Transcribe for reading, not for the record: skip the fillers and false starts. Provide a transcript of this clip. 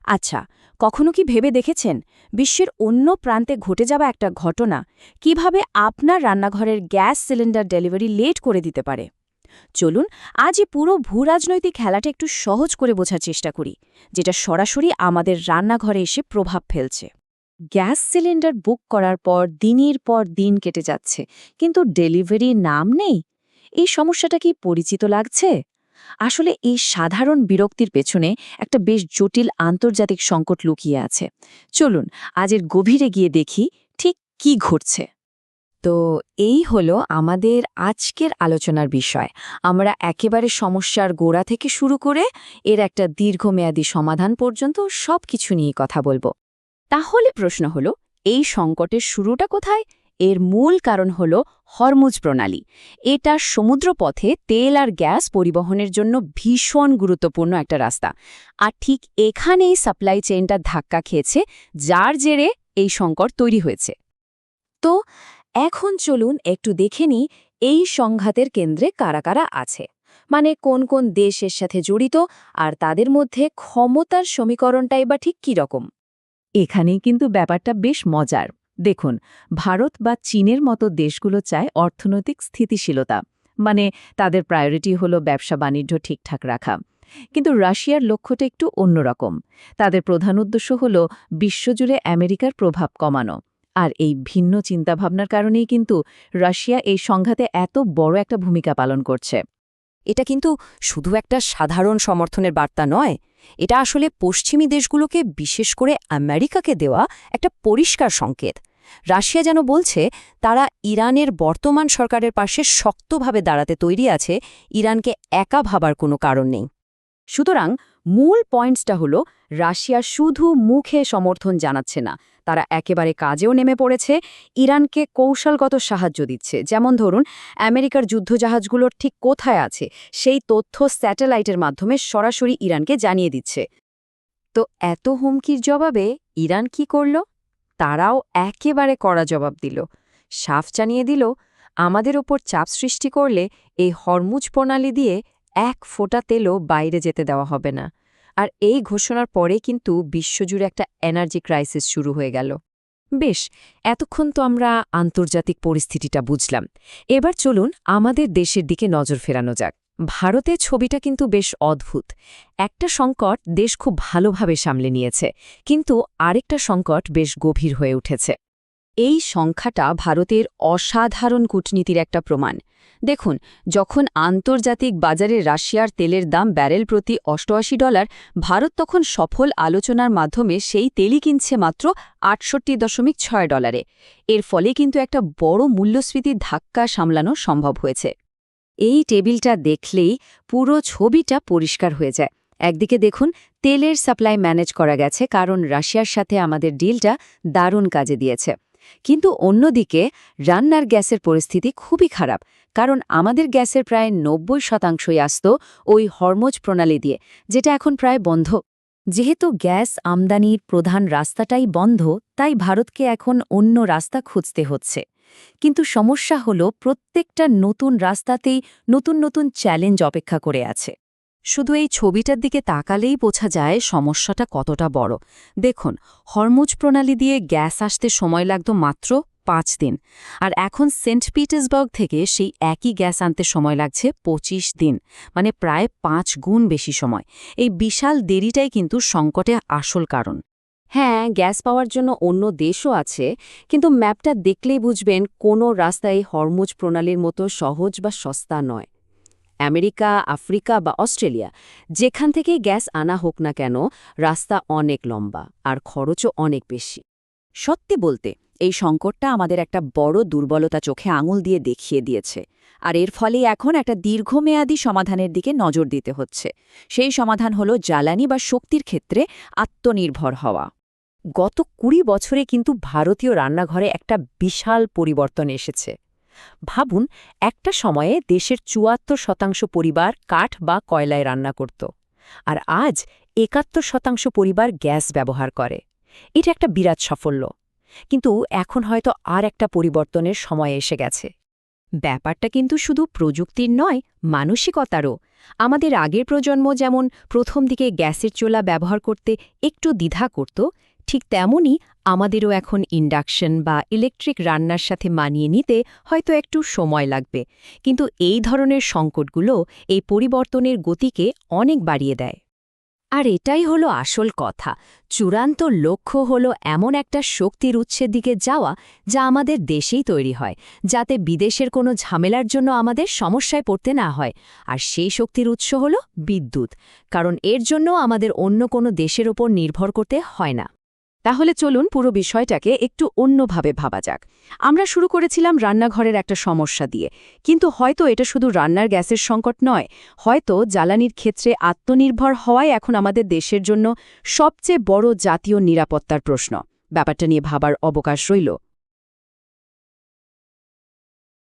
আচ্ছা, কখনো কি ভেবে দেখেছেন বিশ্বের অন্য প্রান্তে ঘটে যাওয়া একটা ঘটনা কিভাবে আপনার রান্নাঘরের গ্যাস সিলিন্ডার ডেলিভারি লেট করে দিতে পারে? চলুন আজ এই পুরো ভূরাজনৈতিক খেলাটা একটু সহজ করে বোঝার চেষ্টা করি, যেটা সরাসরি আমাদের রান্নাঘরে এসে প্রভাব ফেলছে। গ্যাস সিলিন্ডার বুক করার পর দিনের পর দিন কেটে যাচ্ছে, কিন্তু ডেলিভারির নাম নেই। এই সমস্যাটা কি পরিচিত লাগছে? আসলে এই সাধারণ বিরক্তির পেছনে একটা বেশ জটিল আন্তর্জাতিক সংকট লুকিয়ে আছে। চলুন আজের গভীরে গিয়ে দেখি ঠিক কি ঘটছে। তো এই হলো আমাদের আজকের আলোচনার বিষয়। আমরা একেবারে সমস্যার গোড়া থেকে শুরু করে এর একটা দীর্ঘমেয়াদী সমাধান পর্যন্ত সবকিছু নিয়ে কথা বলবো। তাহলে প্রশ্ন হলো, এই সংকটের শুরুটা কোথায়? এর মূল কারণ হল হরমুজ প্রণালী। এটা সমুদ্রপথে তেল আর গ্যাস পরিবহনের জন্য ভীষণ গুরুত্বপূর্ণ একটা রাস্তা। আর ঠিক এখানেই সাপ্লাই চেইনটা ধাক্কা খেয়েছে, যার জেরে এই সংকট তৈরি হয়েছে। তো এখন চলুন একটু দেখে নিই এই সংঘাতের কেন্দ্রে কারা কারা আছে, মানে কোন কোন দেশ এর সাথে জড়িত, আর তাদের মধ্যে ক্ষমতার সমীকরণটাই বা ঠিক কী রকম। এখানেই কিন্তু ব্যাপারটা বেশ মজার। দেখুন, ভারত বা চীনের মতো দেশগুলো চায় অর্থনৈতিক স্থিতিশীলতা, মানে তাদের প্রায়োরিটি হলো ব্যবসা বাণিজ্য ঠিকঠাক রাখা। কিন্তু রাশিয়ার লক্ষ্যটা একটু অন্যরকম। তাদের প্রধান উদ্দেশ্য হল বিশ্বজুড়ে আমেরিকার প্রভাব কমানো। আর এই ভিন্ন চিন্তাভাবনার কারণেই কিন্তু রাশিয়া এই সংঘাতে এত বড় একটা ভূমিকা পালন করছে। এটা কিন্তু শুধু একটা সাধারণ সমর্থনের বার্তা নয়, এটা আসলে পশ্চিমী দেশগুলোকে, বিশেষ করে আমেরিকাকে দেওয়া একটা পরিষ্কার সংকেত। রাশিয়া যেন বলছে তারা ইরানের বর্তমান সরকারের পাশে শক্তভাবে দাঁড়াতে তৈরি আছে, ইরানকে একা ভাবার কোনো কারণ নেই। সুতরাং মূল পয়েন্টসটা হলো, রাশিয়া শুধু মুখে সমর্থন জানাচ্ছে না, তারা একেবারে কাজেও নেমে পড়েছে, ইরানকে কৌশলগত সাহায্য দিচ্ছে। যেমন ধরুন, আমেরিকার যুদ্ধজাহাজগুলোর ঠিক কোথায় আছে সেই তথ্য স্যাটেলাইটের মাধ্যমে সরাসরি ইরানকে জানিয়ে দিচ্ছে। তো এত হুমকির জবাবে ইরান কি করল? তারাও একেবারে কড়া জবাব দিল। সাফ জানিয়ে দিল, আমাদের ওপর চাপ সৃষ্টি করলে এই হরমুজ প্রণালী দিয়ে এক ফোঁটা তেলও বাইরে যেতে দেওয়া হবে না। আর এই ঘোষণার পরে কিন্তু বিশ্বজুড়ে একটা এনার্জি ক্রাইসিস শুরু হয়ে গেল। বেশ, এতক্ষণ তো আমরা আন্তর্জাতিক পরিস্থিতিটা বুঝলাম। এবার চলুন আমাদের দেশের দিকে নজর ফেরানো যাক। ভারতের ছবিটা কিন্তু বেশ অদ্ভুত। একটা সংকট দেশ খুব ভালোভাবে সামলে নিয়েছে, কিন্তু আরেকটা সংকট বেশ গভীর হয়ে উঠেছে। এই সংখ্যাটা ভারতের অসাধারণ কূটনীতির একটা প্রমাণ। দেখুন, যখন আন্তর্জাতিক বাজারে রাশিয়ার তেলের দাম ব্যারেল প্রতি $88, ভারত তখন সফল আলোচনার মাধ্যমে সেই তেলই কিনছে মাত্র $68.6। এর ফলে কিন্তু একটা বড় মূল্যস্ফীতির ধাক্কা সামলানো সম্ভব হয়েছে। এই টেবিলটা দেখলেই পুরো ছবিটা পরিষ্কার হয়ে যায়। একদিকে দেখুন, তেলের সাপ্লাই ম্যানেজ করা গেছে, কারণ রাশিয়ার সাথে আমাদের ডিলটা দারুণ কাজে দিয়েছে। কিন্তু অন্যদিকে রান্নার গ্যাসের পরিস্থিতি খুবই খারাপ, কারণ আমাদের গ্যাসের প্রায় 90% আসত ওই হরমুজ প্রণালী দিয়ে, যেটা এখন প্রায় বন্ধ। যেহেতু গ্যাস আমদানির প্রধান রাস্তাটাই বন্ধ, তাই ভারতকে এখন অন্য রাস্তা খুঁজতে হচ্ছে। কিন্তু সমস্যা হলো, প্রত্যেকটা নতুন রাস্তাতেই নতুন নতুন চ্যালেঞ্জ অপেক্ষা করে আছে। শুধু এই ছবিটার দিকে তাকালেই বোঝা যায় সমস্যাটা কতটা বড়। দেখুন, হরমুজ প্রণালী দিয়ে গ্যাস আসতে সময় লাগত মাত্র 5 দিন, আর এখন সেন্ট পিটার্সবার্গ থেকে সেই একই গ্যাস আনতে সময় লাগছে 25 দিন, মানে প্রায় 5 গুণ বেশি সময়। এই বিশাল দেরিটাই কিন্তু সংকটের আসল কারণ। হ্যাঁ, গ্যাস পাওয়ার জন্য অন্য দেশও আছে, কিন্তু ম্যাপটা দেখলেই বুঝবেন কোনো রাস্তাই হরমুজ প্রণালীর মতো সহজ বা সস্তা নয়। আমেরিকা, আফ্রিকা বা অস্ট্রেলিয়া, যেখান থেকে গ্যাস আনা হোক না কেন, রাস্তা অনেক লম্বা আর খরচও অনেক বেশি। সত্যি বলতে, এই সংকটটা আমাদের একটা বড় দুর্বলতা চোখে আঙুল দিয়ে দেখিয়ে দিয়েছে, আর এর ফলে এখন একটা দীর্ঘমেয়াদী সমাধানের দিকে নজর দিতে হচ্ছে। সেই সমাধান হলো জ্বালানি বা শক্তির ক্ষেত্রে আত্মনির্ভর হওয়া। গত 20 বছরে কিন্তু ভারতীয় রান্নাঘরে একটা বিশাল পরিবর্তন এসেছে। ভাবুন, একটা সময়ে দেশের 74% পরিবার কাঠ বা কয়লায় রান্না করত, আর আজ 71% পরিবার গ্যাস ব্যবহার করে। এটা একটা বিরাট সাফল্য। কিন্তু এখন হয়তো আর একটা পরিবর্তনের সময় এসে গেছে। ব্যাপারটা কিন্তু শুধু প্রযুক্তির নয়, মানসিকতারও। আমাদের আগের প্রজন্ম যেমন প্রথম দিকে গ্যাসের চুলা ব্যবহার করতে একটু দ্বিধা করত, ঠিক তেমনই আমাদেরও এখন ইন্ডাকশন বা ইলেকট্রিক রান্নার সাথে মানিয়ে নিতে হয়তো একটু সময় লাগবে। কিন্তু এই ধরনের সংকটগুলো এই পরিবর্তনের গতিকে অনেক বাড়িয়ে দেয়। আর এটাই হলো আসল কথা, চূড়ান্ত লক্ষ্য হলো এমন একটা শক্তির উৎসের দিকে যাওয়া যা আমাদের দেশেই তৈরি হয়, যাতে বিদেশের কোনো ঝামেলার জন্য আমাদের সমস্যায় পড়তে না হয়। আর সেই শক্তির উৎস হলো বিদ্যুৎ, কারণ এর জন্য আমাদের অন্য কোনো দেশের ওপর নির্ভর করতে হয় না। তাহলে চলুন পুরো বিষয়টাকে একটু অন্যভাবে ভাবা যাক। আমরা শুরু করেছিলাম রান্নাঘরের একটা সমস্যা দিয়ে, কিন্তু হয়তো এটা শুধু রান্নার গ্যাসের সংকট নয়, হয়তো জ্বালানির ক্ষেত্রে আত্মনির্ভর হওয়াই এখন আমাদের দেশের জন্য সবচেয়ে বড় জাতীয় নিরাপত্তার প্রশ্ন। ব্যাপারটা নিয়ে ভাবার অবকাশ রইল।